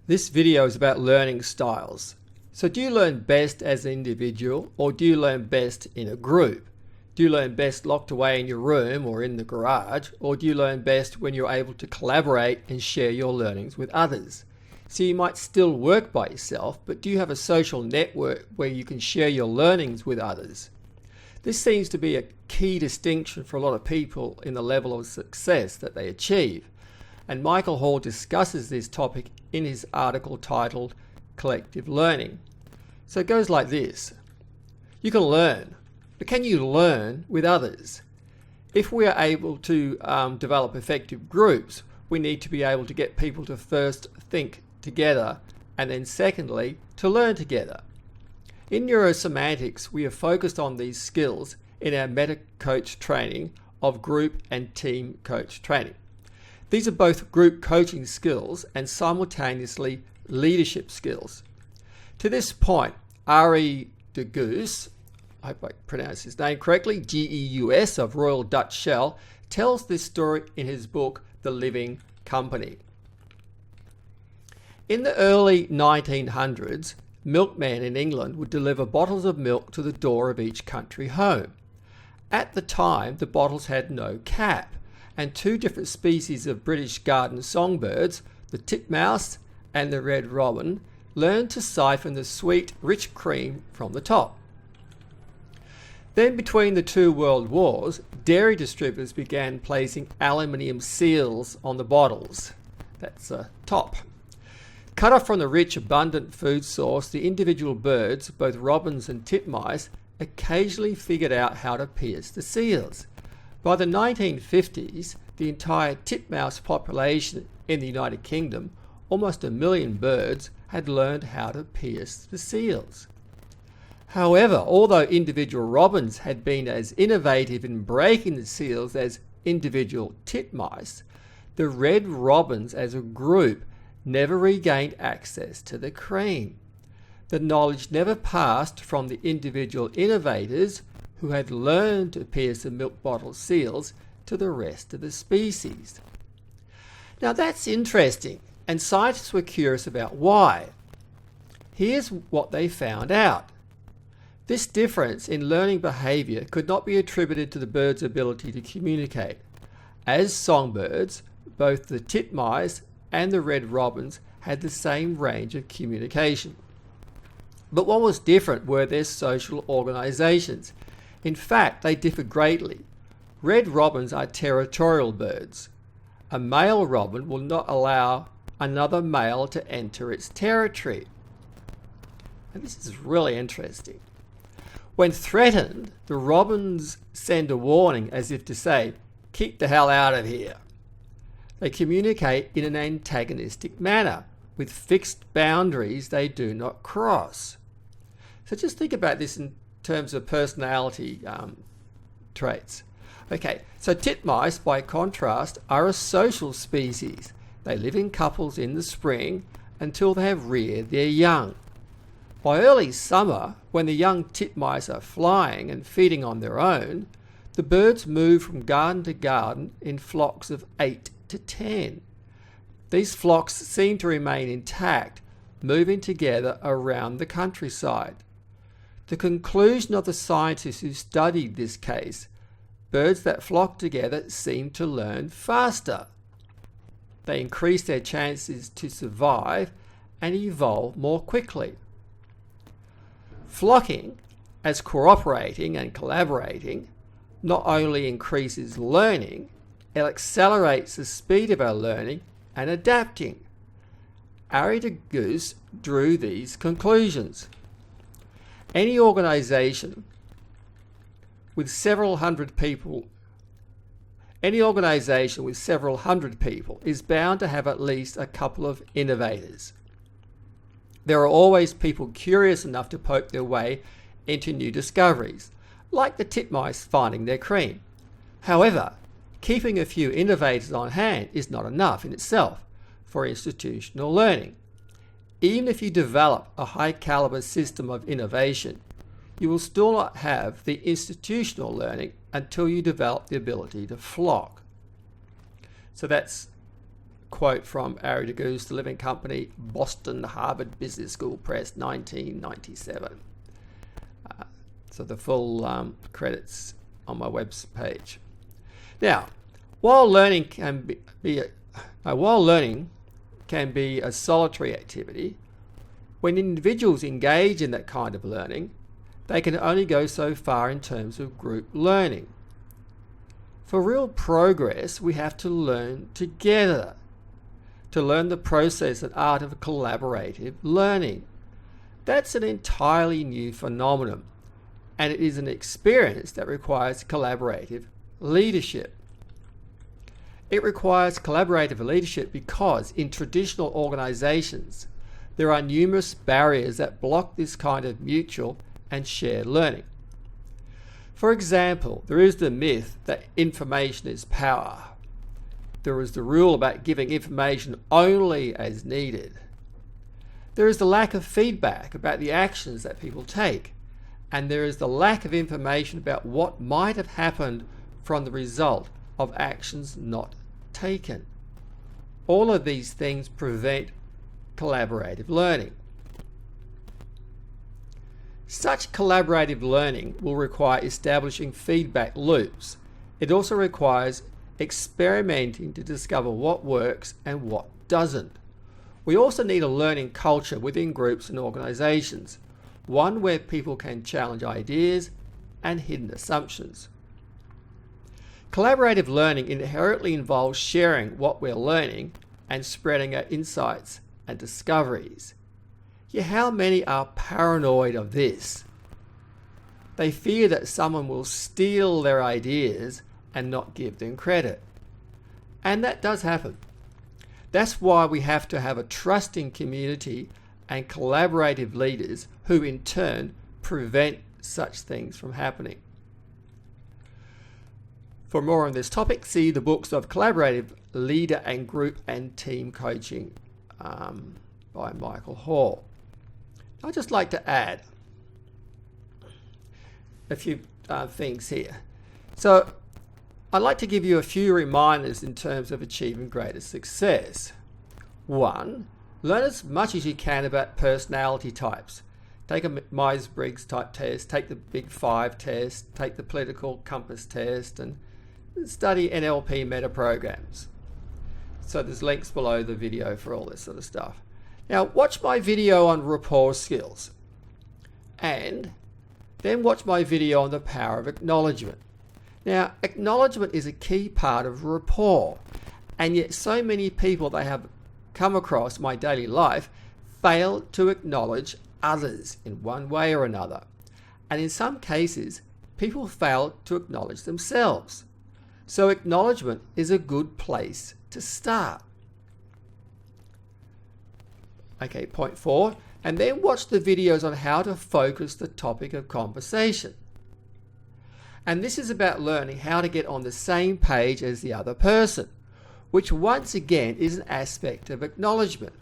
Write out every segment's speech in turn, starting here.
This video is about learning styles. So do you learn best as an individual, or do you learn best in a group? Do you learn best locked away in your room or in the garage, or do you learn best when you're able to collaborate and share your learnings with others? So you might still work by yourself, but do you have a social network where you can share your learnings with others? This seems to be a key distinction for a lot of people in the level of success that they achieve. And Michael Hall discusses this topic in his article titled Collective Learning. So it goes like this. You can learn, but can you learn with others? If we are able to develop effective groups, we need to be able to get people to first think together and then secondly to learn together. In neurosemantics, we are focused on these skills in our meta coach training of group and team coach training. These are both group coaching skills and simultaneously leadership skills. To this point, Arie de Geus, I hope I pronounced his name correctly, Geus of Royal Dutch Shell, tells this story in his book, The Living Company. In the early 1900s, milkmen in England would deliver bottles of milk to the door of each country home. At the time, the bottles had no cap, and two different species of British garden songbirds, the titmouse and the red robin, learned to siphon the sweet, rich cream from the top. Then between the two world wars, dairy distributors began placing aluminium seals on the bottles. That's a top. Cut off from the rich, abundant food source, the individual birds, both robins and titmice, occasionally figured out how to pierce the seals. By the 1950s, the entire titmouse population in the United Kingdom, almost 1 million birds, had learned how to pierce the seals. However, although individual robins had been as innovative in breaking the seals as individual titmice, the red robins as a group never regained access to the cream. The knowledge never passed from the individual innovators who had learned to pierce the milk bottle seals to the rest of the species. Now that's interesting, and scientists were curious about why. Here's what they found out. This difference in learning behavior could not be attributed to the bird's ability to communicate. As songbirds, both the titmice and the red robins had the same range of communication. But what was different were their social organizations. In fact, they differ greatly. Red robins are territorial birds. A male robin will not allow another male to enter its territory. And this is really interesting. When threatened, the robins send a warning as if to say, "Keep the hell out of here." They communicate in an antagonistic manner, with fixed boundaries they do not cross. So just think about this in terms of personality traits. Okay, so titmice, by contrast, are a social species. They live in couples in the spring until they have reared their young. By early summer, when the young titmice are flying and feeding on their own, the birds move from garden to garden in flocks of 8 to 10. These flocks seem to remain intact, moving together around the countryside. The conclusion of the scientists who studied this case, birds that flock together seem to learn faster. They increase their chances to survive and evolve more quickly. Flocking, as cooperating and collaborating, not only increases learning, it accelerates the speed of our learning and adapting. Arie de Geus drew these conclusions. Any organization with several hundred people is bound to have at least a couple of innovators. There are always people curious enough to poke their way into new discoveries, like the titmice finding their cream. However, keeping a few innovators on hand is not enough in itself for institutional learning. Even if you develop a high caliber system of innovation, you will still not have the institutional learning until you develop the ability to flock. So that's quote from Ari DeGoose, The Living Company, Boston, Harvard Business School Press, 1997. So the full credits on my web page. Now, while learning can be a solitary activity, when individuals engage in that kind of learning, they can only go so far in terms of group learning. For real progress, we have to learn together, to learn the process and art of collaborative learning. That's an entirely new phenomenon, and it is an experience that requires collaborative leadership. It requires collaborative leadership because in traditional organizations, there are numerous barriers that block this kind of mutual and shared learning. For example, there is the myth that information is power. There is the rule about giving information only as needed. There is the lack of feedback about the actions that people take, and there is the lack of information about what might have happened from the result of actions not taken. All of these things prevent collaborative learning. Such collaborative learning will require establishing feedback loops. It also requires experimenting to discover what works and what doesn't. We also need a learning culture within groups and organizations, one where people can challenge ideas and hidden assumptions. Collaborative learning inherently involves sharing what we're learning and spreading our insights and discoveries. Yet how many are paranoid of this? They fear that someone will steal their ideas and not give them credit. And that does happen. That's why we have to have a trusting community and collaborative leaders who in turn prevent such things from happening. For more on this topic, see the books of Collaborative Leader and Group and Team Coaching by Michael Hall. I'd just like to add a few things here. So I'd like to give you a few reminders in terms of achieving greater success. 1. Learn as much as you can about personality types. Take a Myers-Briggs type test, take the Big Five test, take the Political Compass test, and study NLP meta programs. So there's links below the video for all this sort of stuff. Now watch my video on rapport skills, and then watch my video on the power of acknowledgement. Now, acknowledgement is a key part of rapport, and yet so many people that I have come across in my daily life fail to acknowledge others in one way or another. And in some cases, people fail to acknowledge themselves. So acknowledgement is a good place to start. Okay, point 4, and then watch the videos on how to focus the topic of conversation. And this is about learning how to get on the same page as the other person, which once again is an aspect of acknowledgement.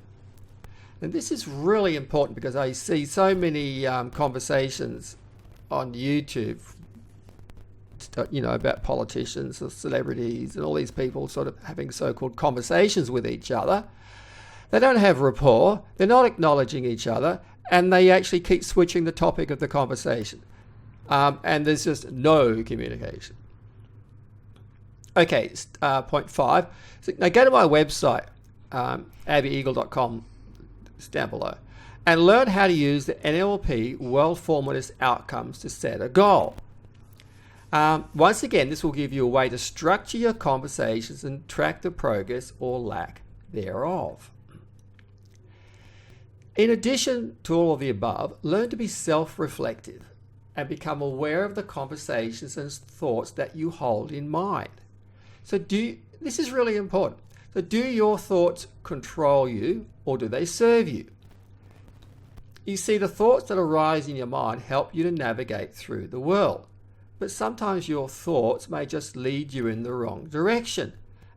And this is really important because I see so many conversations on YouTube, about politicians or celebrities and all these people sort of having so-called conversations with each other. They don't have rapport, they're not acknowledging each other, and they actually keep switching the topic of the conversation. And there's just no communication. Okay, point 5. So now go to my website, abbyeagle.com, it's down below, and learn how to use the NLP well-formalized outcomes to set a goal. Once again, this will give you a way to structure your conversations and track the progress or lack thereof. In addition to all of the above, learn to be self-reflective and become aware of the conversations and thoughts that you hold in mind. So this is really important. So do your thoughts control you, or do they serve you? You see, the thoughts that arise in your mind help you to navigate through the world. But sometimes your thoughts may just lead you in the wrong direction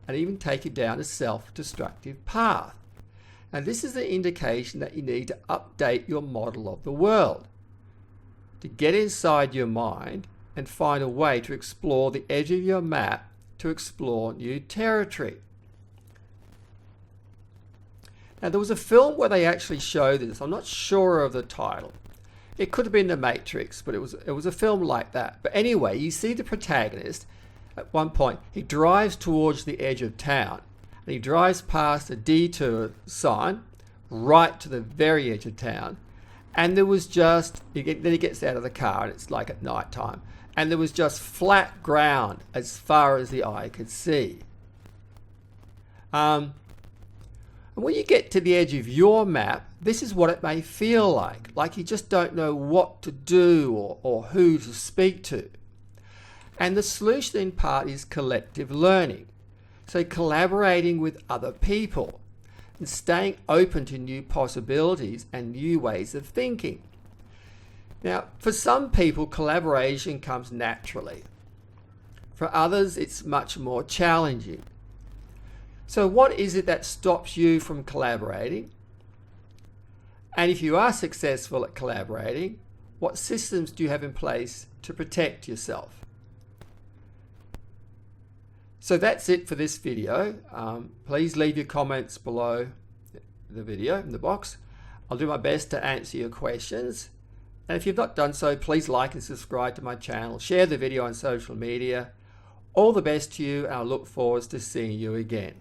and even take you down a self-destructive path. And this is the indication that you need to update your model of the world, to get inside your mind and find a way to explore the edge of your map, to explore new territory. Now, there was a film where they actually showed this. I'm not sure of the title. It could have been The Matrix, but it was a film like that. But anyway, you see the protagonist at one point. He drives towards the edge of town, and he drives past a detour sign right to the very edge of town. And there was just, then he gets out of the car, and it's like at night time. And there was just flat ground as far as the eye could see. And when you get to the edge of your map, this is what it may feel like you just don't know what to do or who to speak to. And the solution in part is collective learning. So collaborating with other people and staying open to new possibilities and new ways of thinking. Now, for some people, collaboration comes naturally. For others, it's much more challenging. So what is it that stops you from collaborating? And if you are successful at collaborating, what systems do you have in place to protect yourself? So that's it for this video. Please leave your comments below the video in the box. I'll do my best to answer your questions. And if you've not done so, please like and subscribe to my channel. Share the video on social media. All the best to you, and I look forward to seeing you again.